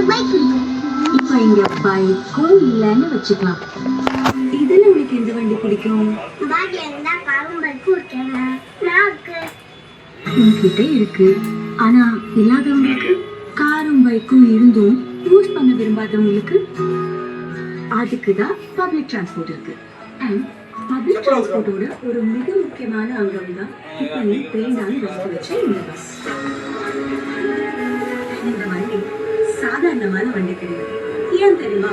இப்போ இங்க பைக்கும் இல்லைன்னு வச்சுக்கலாம். இதுல உங்களுக்கு எந்த வண்டி பிடிக்கும்? உங்ககிட்ட இருக்கு. ஆனா இல்லாதவங்களுக்கு, காரும் பைக்கும் இருந்தும் யூஸ் பண்ண விரும்பாதவங்களுக்கு, அதுக்கு தான் பப்ளிக் டிரான்ஸ்போர்ட் இருக்கு. அண்ட் பப்ளிக் டிரான்ஸ்போர்ட்டோட ஒரு மிக முக்கியமான அங்கம் தான் இப்போ நீ வேண்டான்னு வசதி வச்ச இந்த பஸ். இந்த வண்டி சாதாரணமான வண்டி கிடையாது. ஏன் தெரியுமா?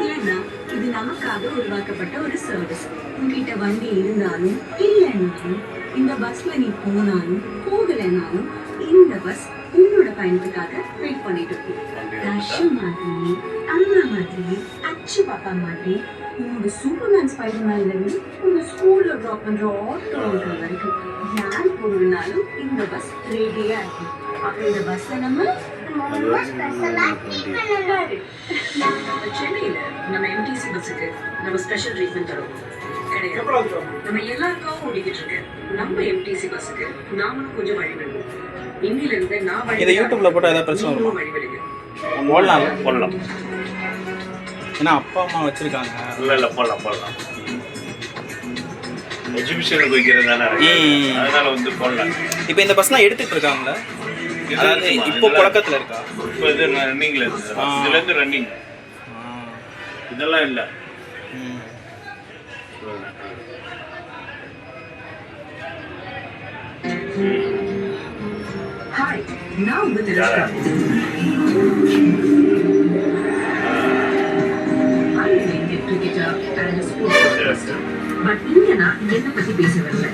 ஏன்னா இது நமக்காக உருவாக்கப்பட்ட ஒரு சர்வீஸ். உங்ககிட்ட வண்டி இருந்தாலும் இல்லைன்னாலும், இந்த பஸ்ல நீ போனாலும் போகலைன்னாலும், இந்த பஸ் உன்னோட பயணத்துக்காக வெயிட் பண்ணிட்டு இருக்கும். ரஷ்ய மாதிரி, அண்ணா மாதிரி, அச்சு பாப்பா மாதிரி, உன்னோட சூப்பர்மேன் ஸ்பைடர்மேன்ல இருந்து உங்க ஸ்கூல்ல ட்ராப் பண்ற ஆட்டோ வரைக்கும் யார் போகணும்னாலும் இந்த பஸ் ரெடியா இருக்கும். அப்ப இந்த பஸ்ல நம்ம சென்னையில நம்ம எம்டிசி பஸ்ஸுக்கு நம்ம ஸ்பெஷல் ட்ரீட்மெண்ட் தரோம் கிடையாது. நம்ம எல்லாருக்கும் ஓடிக்கிட்டு இருக்கு நம்ம எம்டிசி பஸ்ஸுக்கு நாமளும் கொஞ்சம் வழி விடுவோம். இன்னில இருந்து நான் இதை யூடியூப்ல போட்டா ஏதாவது பிரச்சனை வருமா? வழி விடுங்க. போடலாம். ஏன்னா அப்பா அம்மா வச்சிருக்காங்க. இல்ல போடலாம். எஜுகேஷனுக்கு வைக்கிறதுனால அதனால வந்து போடலாம். இப்போ இந்த பஸ்லாம் எடுத்துட்டு இருக்காங்களா? அதாவது இப்போ புழக்கத்துல இருக்கா? இப்போ இது ரன்னிங்ல இருக்கு. இதுல இருந்து ரன்னிங். இதெல்லாம் இல்ல. Hi, now with the I'm a cricketer and a sports. But இங்க நான் என்ன பத்தி பேச வரல.